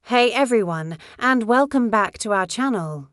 Hey everyone, and welcome back to our channel.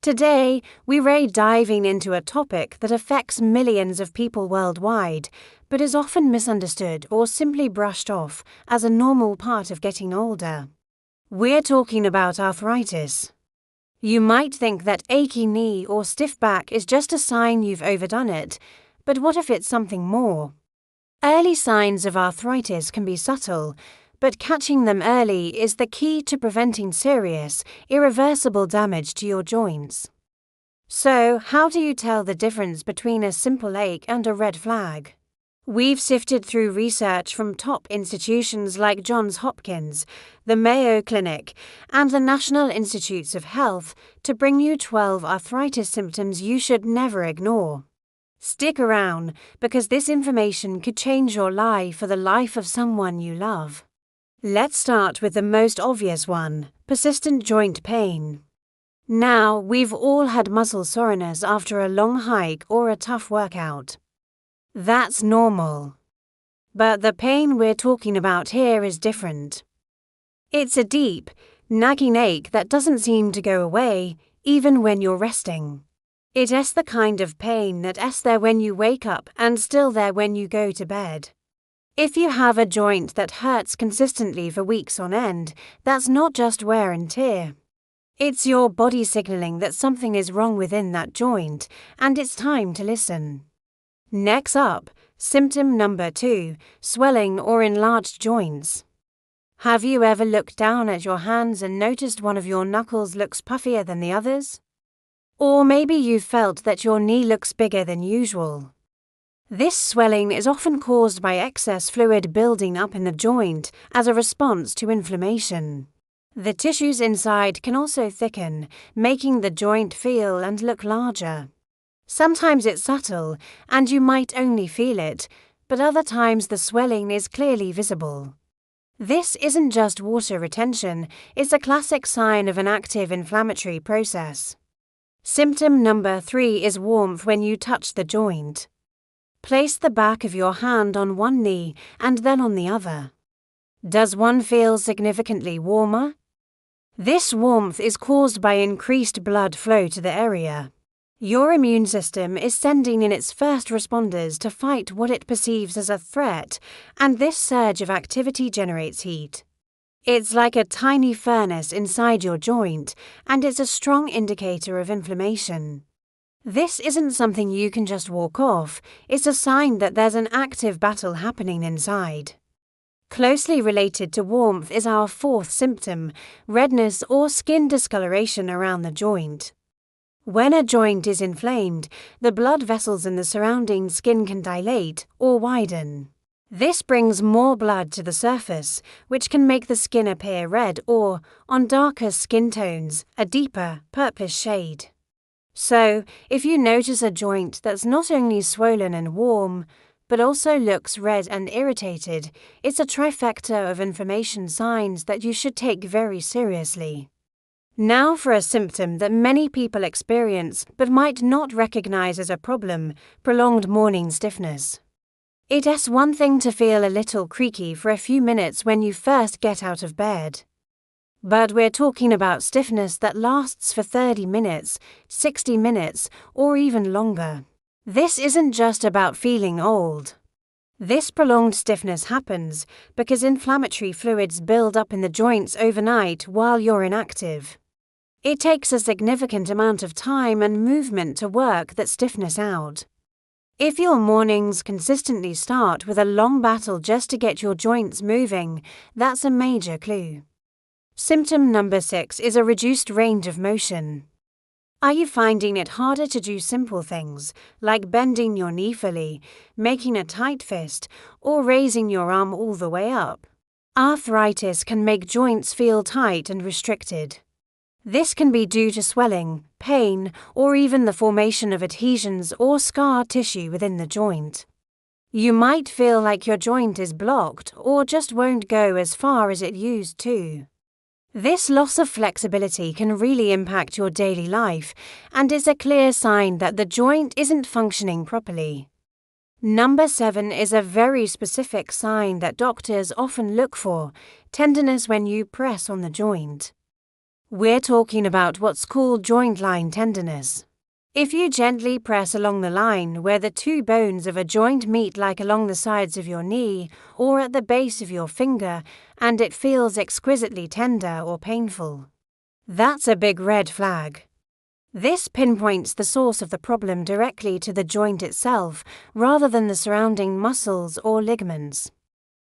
Today, we're diving into a topic that affects millions of people worldwide, but is often misunderstood or simply brushed off as a normal part of getting older. We're talking about arthritis. You might think that achy knee or stiff back is just a sign you've overdone it, but what if it's something more? Early signs of arthritis can be subtle, but catching them early is the key to preventing serious, irreversible damage to your joints. So, how do you tell the difference between a simple ache and a red flag? We've sifted through research from top institutions like Johns Hopkins, the Mayo Clinic, and the National Institutes of Health to bring you 12 arthritis symptoms you should never ignore. Stick around, because this information could change your life or the life of someone you love. Let's start with the most obvious one, persistent joint pain. Now, we've all had muscle soreness after a long hike or a tough workout. That's normal. But the pain we're talking about here is different. It's a deep, nagging ache that doesn't seem to go away, even when you're resting. It's the kind of pain that's there when you wake up and still there when you go to bed. If you have a joint that hurts consistently for weeks on end, that's not just wear and tear. It's your body signaling that something is wrong within that joint, and it's time to listen. Next up, symptom number 2, swelling or enlarged joints. Have you ever looked down at your hands and noticed one of your knuckles looks puffier than the others? Or maybe you've felt that your knee looks bigger than usual. This swelling is often caused by excess fluid building up in the joint as a response to inflammation. The tissues inside can also thicken, making the joint feel and look larger. Sometimes it's subtle, and you might only feel it, but other times the swelling is clearly visible. This isn't just water retention, it's a classic sign of an active inflammatory process. Symptom number 3 is warmth when you touch the joint. Place the back of your hand on one knee and then on the other. Does one feel significantly warmer? This warmth is caused by increased blood flow to the area. Your immune system is sending in its first responders to fight what it perceives as a threat, and this surge of activity generates heat. It's like a tiny furnace inside your joint, and it's a strong indicator of inflammation. This isn't something you can just walk off, it's a sign that there's an active battle happening inside. Closely related to warmth is our 4th symptom, redness or skin discoloration around the joint. When a joint is inflamed, the blood vessels in the surrounding skin can dilate or widen. This brings more blood to the surface, which can make the skin appear red or, on darker skin tones, a deeper, purplish shade. So, if you notice a joint that's not only swollen and warm, but also looks red and irritated, it's a trifecta of inflammation signs that you should take very seriously. Now for a symptom that many people experience but might not recognize as a problem, prolonged morning stiffness. It's one thing to feel a little creaky for a few minutes when you first get out of bed. But we're talking about stiffness that lasts for 30 minutes, 60 minutes, or even longer. This isn't just about feeling old. This prolonged stiffness happens because inflammatory fluids build up in the joints overnight while you're inactive. It takes a significant amount of time and movement to work that stiffness out. If your mornings consistently start with a long battle just to get your joints moving, that's a major clue. Symptom number 6 is a reduced range of motion. Are you finding it harder to do simple things, like bending your knee fully, making a tight fist, or raising your arm all the way up? Arthritis can make joints feel tight and restricted. This can be due to swelling, pain, or even the formation of adhesions or scar tissue within the joint. You might feel like your joint is blocked or just won't go as far as it used to. This loss of flexibility can really impact your daily life and is a clear sign that the joint isn't functioning properly. Number 7 is a very specific sign that doctors often look for: tenderness when you press on the joint. We're talking about what's called joint line tenderness. If you gently press along the line where the two bones of a joint meet, like along the sides of your knee or at the base of your finger, and it feels exquisitely tender or painful, that's a big red flag. This pinpoints the source of the problem directly to the joint itself rather than the surrounding muscles or ligaments.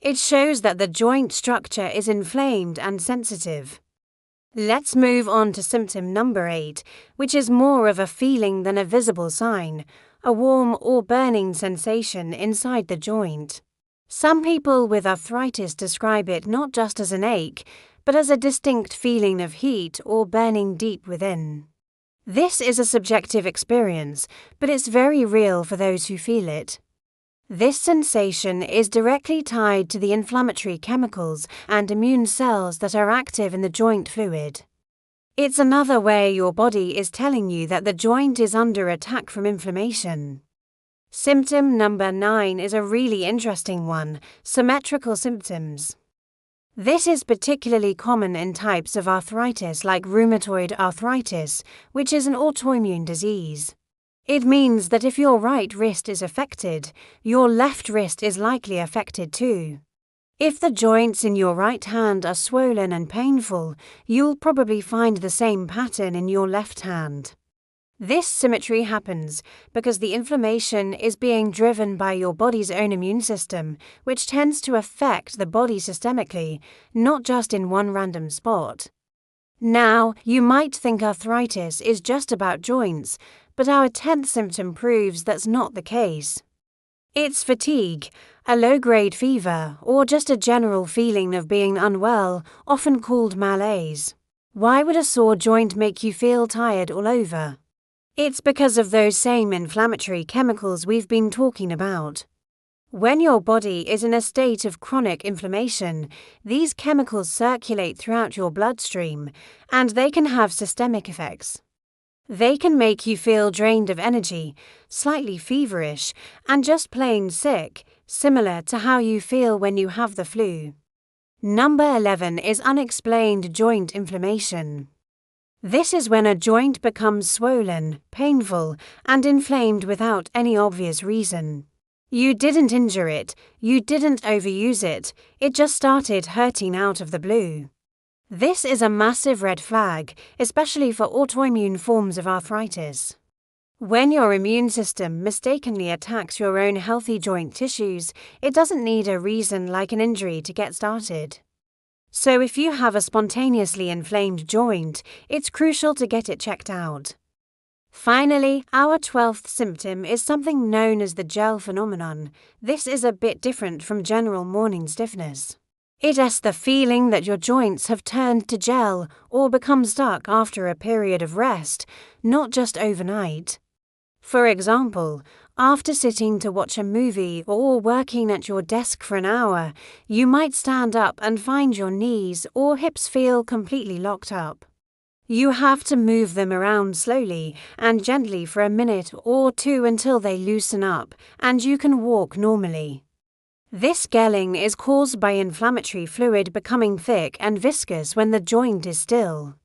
It shows that the joint structure is inflamed and sensitive. Let's move on to symptom number 8, which is more of a feeling than a visible sign: a warm or burning sensation inside the joint. Some people with arthritis describe it not just as an ache, but as a distinct feeling of heat or burning deep within. This is a subjective experience, but it's very real for those who feel it. This sensation is directly tied to the inflammatory chemicals and immune cells that are active in the joint fluid. It's another way your body is telling you that the joint is under attack from inflammation. Symptom number 9 is a really interesting one: symmetrical symptoms. This is particularly common in types of arthritis like rheumatoid arthritis, which is an autoimmune disease. It means that if your right wrist is affected, your left wrist is likely affected too. If the joints in your right hand are swollen and painful, you'll probably find the same pattern in your left hand. This symmetry happens because the inflammation is being driven by your body's own immune system, which tends to affect the body systemically, not just in one random spot. Now, you might think arthritis is just about joints, but our 10th symptom proves that's not the case. It's fatigue, a low-grade fever, or just a general feeling of being unwell, often called malaise. Why would a sore joint make you feel tired all over? It's because of those same inflammatory chemicals we've been talking about. When your body is in a state of chronic inflammation, these chemicals circulate throughout your bloodstream, and they can have systemic effects. They can make you feel drained of energy, slightly feverish, and just plain sick, similar to how you feel when you have the flu. Number 11 is unexplained joint inflammation. This is when a joint becomes swollen, painful, and inflamed without any obvious reason. You didn't injure it, you didn't overuse it, it just started hurting out of the blue. This is a massive red flag, especially for autoimmune forms of arthritis. When your immune system mistakenly attacks your own healthy joint tissues, it doesn't need a reason like an injury to get started. So if you have a spontaneously inflamed joint, it's crucial to get it checked out. Finally, our 12th symptom is something known as the gel phenomenon. This is a bit different from general morning stiffness. It is the feeling that your joints have turned to gel or become stuck after a period of rest, not just overnight. For example, after sitting to watch a movie or working at your desk for an hour, you might stand up and find your knees or hips feel completely locked up. You have to move them around slowly and gently for a minute or two until they loosen up and you can walk normally. This gelling is caused by inflammatory fluid becoming thick and viscous when the joint is still.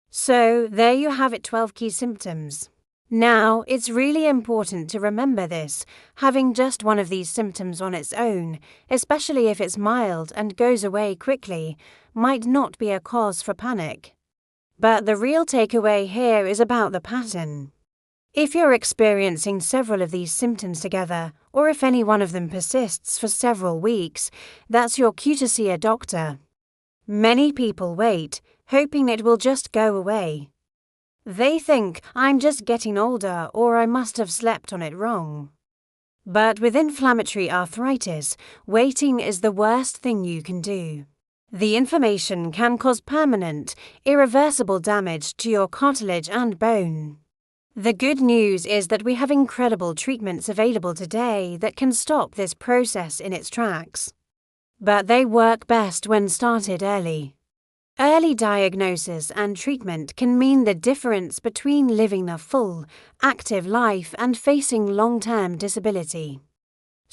So, there you have it, 12 key symptoms. Now, it's really important to remember this: having just one of these symptoms on its own, especially if it's mild and goes away quickly, might not be a cause for panic. But the real takeaway here is about the pattern. If you're experiencing several of these symptoms together, or if any one of them persists for several weeks, that's your cue to see a doctor. Many people wait, hoping it will just go away. They think, I'm just getting older or I must have slept on it wrong. But with inflammatory arthritis, waiting is the worst thing you can do. The inflammation can cause permanent, irreversible damage to your cartilage and bone. The good news is that we have incredible treatments available today that can stop this process in its tracks. But they work best when started early. Early diagnosis and treatment can mean the difference between living a full, active life and facing long-term disability.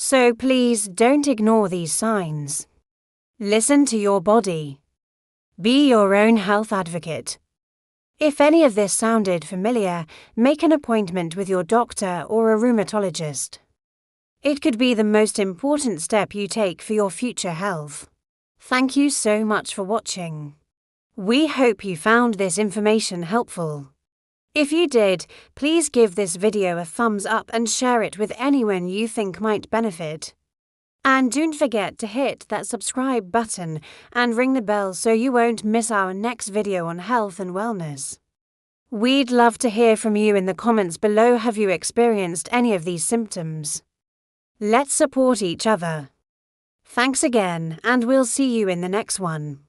So please don't ignore these signs. Listen to your body. Be your own health advocate. If any of this sounded familiar, make an appointment with your doctor or a rheumatologist. It could be the most important step you take for your future health. Thank you so much for watching. We hope you found this information helpful. If you did, please give this video a thumbs up and share it with anyone you think might benefit. And don't forget to hit that subscribe button and ring the bell so you won't miss our next video on health and wellness. We'd love to hear from you in the comments below. Have you experienced any of these symptoms? Let's support each other. Thanks again, and we'll see you in the next one.